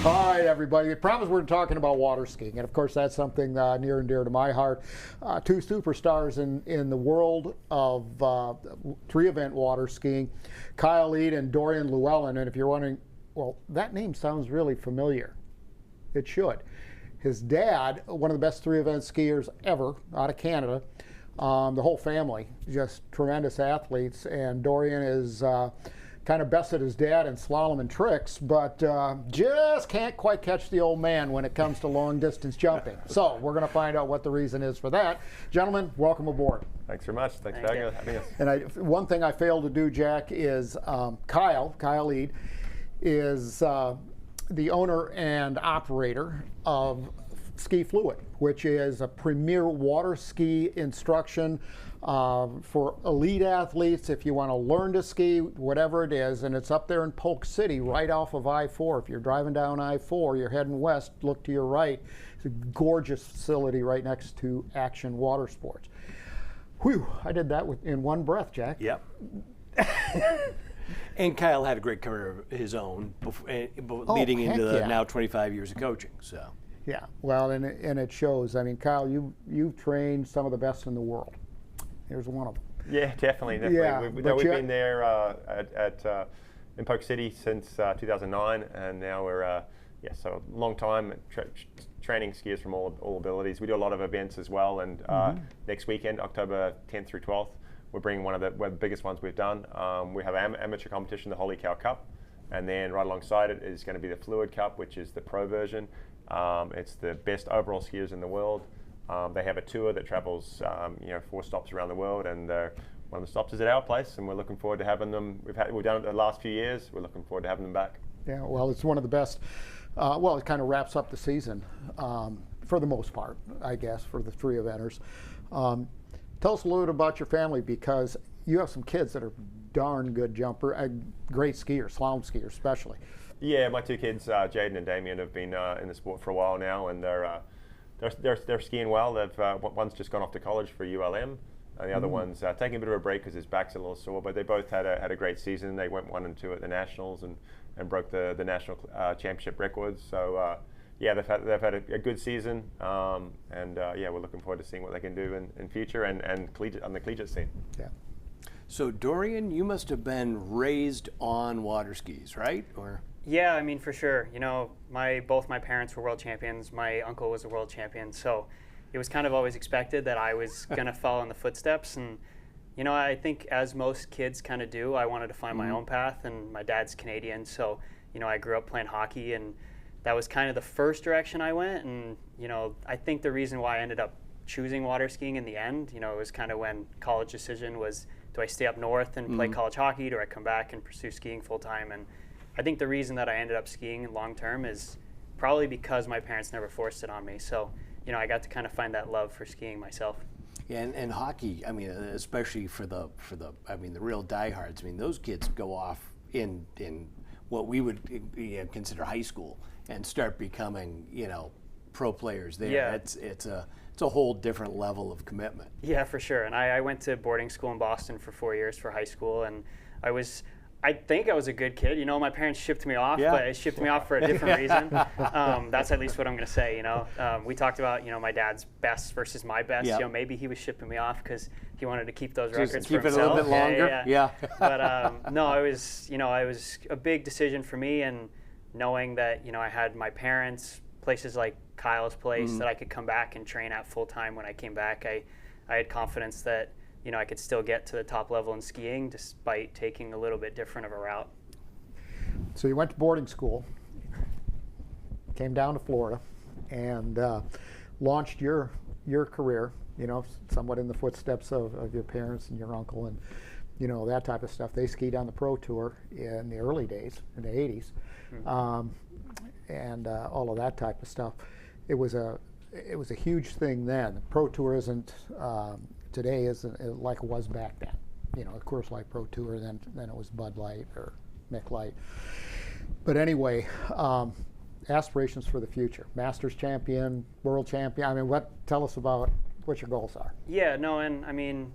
Hi, everybody. I promise we're talking about water skiing, and of course that's something near and dear to my heart. Two superstars in the world of three-event water skiing, Kyle Eade and Dorien Llewellyn. And if you're wondering, well, that name sounds really familiar. It should. His dad, one of the best three-event skiers ever out of Canada. The whole family, just tremendous athletes, and Dorien is kind of bested his dad in slalom and tricks, but just can't quite catch the old man when it comes to long distance jumping. So we're going to find out what the reason is for that. Gentlemen, welcome aboard. Thanks very much. Thanks for having us. And one thing I failed to do, Jack, is Kyle Eade is the owner and operator of Ski Fluid, which is a premier water ski instruction for elite athletes. If you want to learn to ski, whatever it is, and it's up there in Polk City, right off of I-4. If you're driving down I-4, you're heading west, look to your right. It's a gorgeous facility right next to Action Water Sports. Whew, I did that in one breath, Jack. Yep. And Kyle had a great career of his own, leading into the now 25 years of coaching. So. Yeah, well, and it shows. I mean, Kyle, you've trained some of the best in the world. Here's one of them. Yeah, definitely. Yeah, we've been there in Polk City since 2009, and now we're so a long time training skiers from all abilities. We do a lot of events as well, and next weekend, October 10th through 12th, we're bringing one of the biggest ones we've done. We have an amateur competition, the Holy Cow Cup, and then right alongside it is going to be the Fluid Cup, which is the pro version. It's the best overall skiers in the world. They have a tour that travels 4 stops around the world, and one of the stops is at our place, and we're looking forward to having them. We've done it the last few years. We're looking forward to having them back. Yeah, well, it's one of the best. It kind of wraps up the season for the most part, I guess, for the three eventers. Tell us a little bit about your family, because you have some kids that are darn good great skiers, slalom skiers especially. Yeah, my two kids, Jaden and Damien, have been in the sport for a while now, and they're skiing well. One's just gone off to college for ULM, and the other one's taking a bit of a break because his back's a little sore. But they both had a great season. They went 1 and 2 at the nationals and broke the national championship records. So they've had a good season, and we're looking forward to seeing what they can do in future and on the collegiate scene. Yeah. So Dorien, you must have been raised on water skis, right? Or yeah, I mean, for sure. You know, both my parents were world champions. My uncle was a world champion, so it was kind of always expected that I was going to follow in the footsteps. And you know, I think as most kids kind of do, I wanted to find my own path. And my dad's Canadian, so you know, I grew up playing hockey, and that was kind of the first direction I went. And you know, I think the reason why I ended up choosing water skiing in the end, you know, it was kind of when college decision was: do I stay up north and play college hockey? Do I come back and pursue skiing full time? And I think the reason that I ended up skiing long term is probably because my parents never forced it on me. So, you know, I got to kind of find that love for skiing myself. Yeah, and hockey, I mean, especially for the real diehards. I mean, those kids go off in what we would consider high school and start becoming, you know, pro players there. Yeah. It's a whole different level of commitment. Yeah, for sure. And I went to boarding school in Boston for 4 years for high school, and I think I was a good kid. You know, my parents shipped me off, but it shipped me off for a different reason. That's at least what I'm going to say, you know. We talked about, you know, my dad's best versus my best. Yep. You know, maybe he was shipping me off because he wanted to keep those Just records keep for it himself. a little bit longer. Yeah. But no, it was a big decision for me, and knowing that, you know, I had my parents, places like Kyle's place that I could come back and train at full time when I came back. I had confidence that, you know, I could still get to the top level in skiing despite taking a little bit different of a route. So you went to boarding school, came down to Florida, and launched your career, you know, somewhat in the footsteps of your parents and your uncle and, you know, that type of stuff. They skied on the pro tour in the early days, in the 80s, and all of that type of stuff. It was a huge thing then. The pro tour isn't today isn't like it was back then. You know, of course, like Pro Tour, then it was Bud Light or Mick Light. But anyway, aspirations for the future. Masters champion, world champion. I mean, tell us about what your goals are. Yeah, no, and I mean,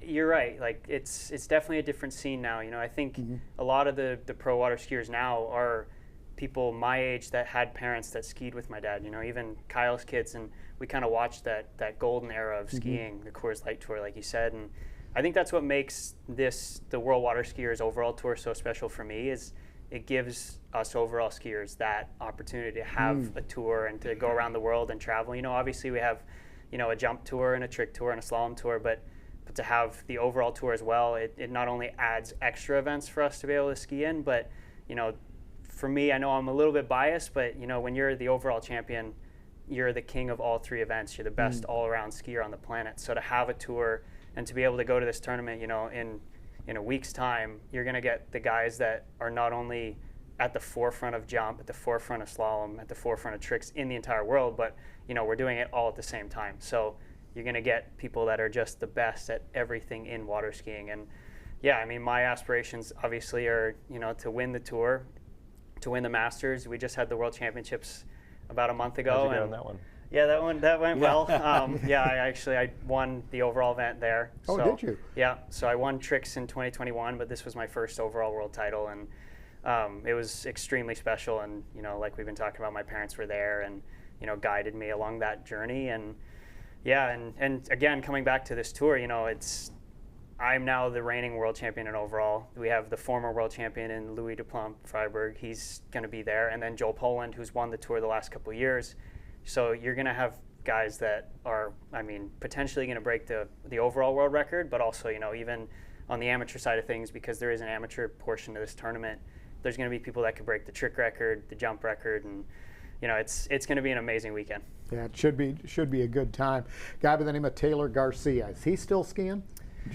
you're right. Like, it's definitely a different scene now. You know, I think a lot of the pro water skiers now are people my age that had parents that skied with my dad, you know, even Kyle's kids, and we kind of watched that golden era of skiing, the Coors Light Tour, like you said. And I think that's what makes the World Water Skiers overall tour so special for me, is it gives us overall skiers that opportunity to have a tour and to go around the world and travel. You know, obviously we have, you know, a jump tour and a trick tour and a slalom tour, but to have the overall tour as well, it not only adds extra events for us to be able to ski in, but, you know, for me, I know I'm a little bit biased, but, you know, when you're the overall champion, you're the king of all 3 events. You're the best all-around skier on the planet. So to have a tour and to be able to go to this tournament, you know, in a week's time, you're going to get the guys that are not only at the forefront of jump, at the forefront of slalom, at the forefront of tricks in the entire world, but, you know, we're doing it all at the same time. So you're going to get people that are just the best at everything in water skiing. And yeah, I mean, my aspirations obviously are, you know, to win the tour, to win the Masters. We just had the World Championships about a month ago. How'd you get on that one? Yeah, that went well. Yeah, I won the overall event there. Oh, so, did you? Yeah, so I won tricks in 2021, but this was my first overall world title, and it was extremely special. And, you know, like we've been talking about, my parents were there and, you know, guided me along that journey. And yeah, and again, coming back to this tour, you know, I'm now the reigning world champion in overall. We have the former world champion in Louis Duplomb Freiburg. He's going to be there. And then Joel Poland, who's won the tour the last couple of years. So you're going to have guys that are, I mean, potentially going to break the overall world record, but also, you know, even on the amateur side of things, because there is an amateur portion to this tournament, there's going to be people that could break the trick record, the jump record, and, you know, it's going to be an amazing weekend. Yeah, it should be a good time. Guy by the name of Taylor Garcia, is he still skiing?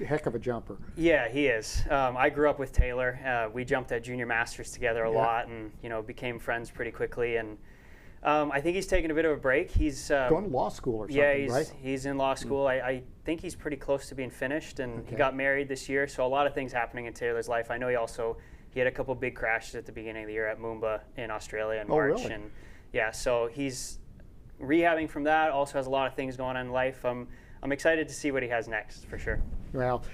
Heck of a jumper. Yeah, he is. I grew up with Taylor. We jumped at Junior Masters together a lot, and, you know, became friends pretty quickly. And I think he's taking a bit of a break. He's going to law school or something, right? Yeah, he's in law school. I think he's pretty close to being finished, and he got married this year. So a lot of things happening in Taylor's life. I know he had a couple big crashes at the beginning of the year at Moomba in Australia in March. Really? And yeah, so he's rehabbing from that. Also has a lot of things going on in life. I'm excited to see what he has next, for sure. Well,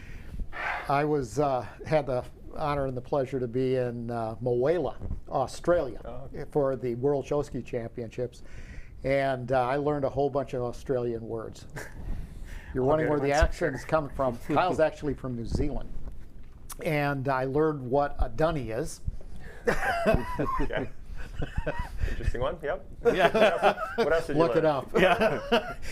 I had the honor and the pleasure to be in Moala, Australia, for the World Waterski Championships, and I learned a whole bunch of Australian words. You're wondering where the accent is coming from. Kyle's actually from New Zealand, and I learned what a dunny is. Okay. Interesting one. Yep. Yeah. What else did you Look learn? it up. Yeah.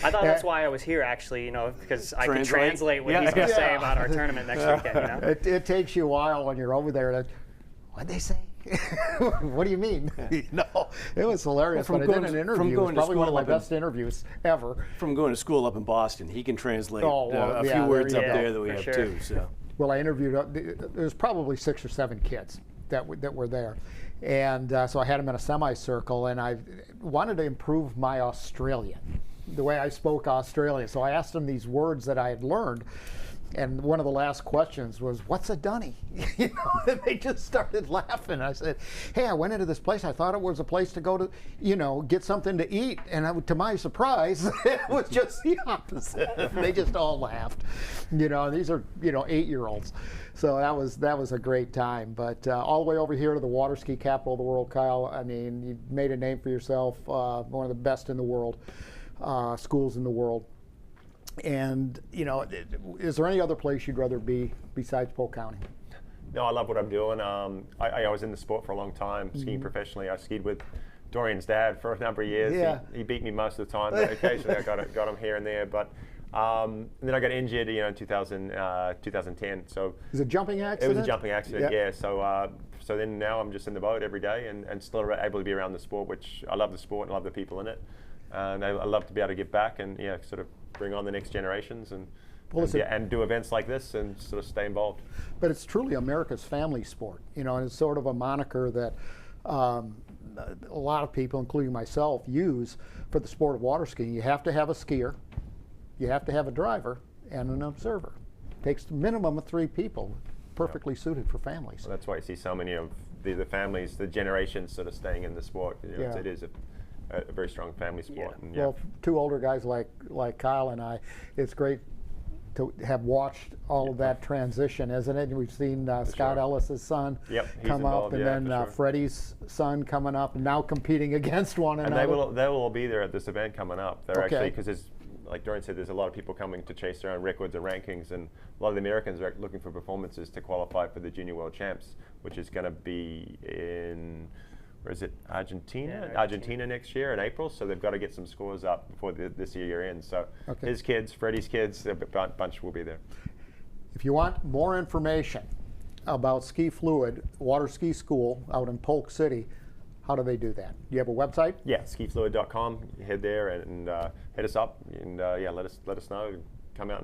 I thought that's why I was here, actually, you know, because I can translate what he's going to say about our tournament next weekend, you know? It takes you a while when you're over there. What'd they say? What do you mean? No, it was hilarious. When I did an interview, it was probably one of my best interviews ever. From going to school up in Boston, he can translate a few words up there that we have too. So. Well, I interviewed, there was probably 6 or 7 kids that were there. And so I had them in a semicircle, and I wanted to improve my Australian, the way I spoke Australian. So I asked them these words that I had learned, and one of the last questions was, "What's a dunny?" You know, and they just started laughing. I said, "Hey, I went into this place. I thought it was a place to go to, you know, get something to eat, and to my surprise, it was just the opposite." They just all laughed. You know, these are 8-year-olds. So that was a great time. But all the way over here to the water ski capital of the world, Kyle, I mean, you made a name for yourself, one of the best in the world, schools in the world. And, you know, is there any other place you'd rather be besides Polk County? No, I love what I'm doing. I was in the sport for a long time, skiing professionally. I skied with Dorien's dad for a number of years. Yeah. He beat me most of the time, but occasionally I got him here and there. But and then I got injured, in 2010. So is it a jumping accident? It was a jumping accident, yeah. So then now I'm just in the boat every day and still able to be around the sport, which I love the sport and I love the people in it. And I love to be able to give back and sort of bring on the next generations and do events like this and sort of stay involved. But it's truly America's family sport, and it's sort of a moniker that a lot of people, including myself, use for the sport of water skiing. You have to have a skier, you have to have a driver, and an observer. It takes a minimum of 3 people, perfectly suited for families. Well, that's why you see so many of the families, the generations sort of staying in the sport. It is a very strong family sport. Yeah. And, well, 2 older guys like Kyle and I, it's great to have watched all of that transition, isn't it? We've seen Scott sure. Ellis's son Yep, he's come up, involved, and yeah, then for sure. Freddie's son coming up, and now competing against one And another. they will all be there at this event coming up. They're Okay. actually, because there's, like Dorien said, there's a lot of people coming to chase their own records or rankings, and a lot of the Americans are looking for performances to qualify for the Junior World Champs, which is going to be in, where is it, Argentina? Yeah, Argentina next year in April, so they've got to get some scores up before this year ends. So Okay. his kids, Freddie's kids, a bunch will be there. If you want more information about Ski Fluid Water Ski School out in Polk City, how do they do that? Do you have a website? Yeah, skifluid.com. Head there and hit us up, and yeah, let us know. Come out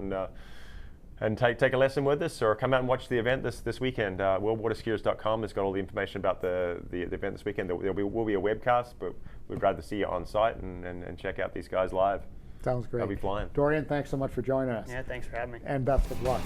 and take a lesson with us, or come out and watch the event this weekend. WorldWaterSkiers.com has got all the information about the event this weekend. There will be a webcast, but we'd rather see you on site and check out these guys live. Sounds great. They'll be flying. Dorien, thanks so much for joining us. Yeah, thanks for having me. And best of luck.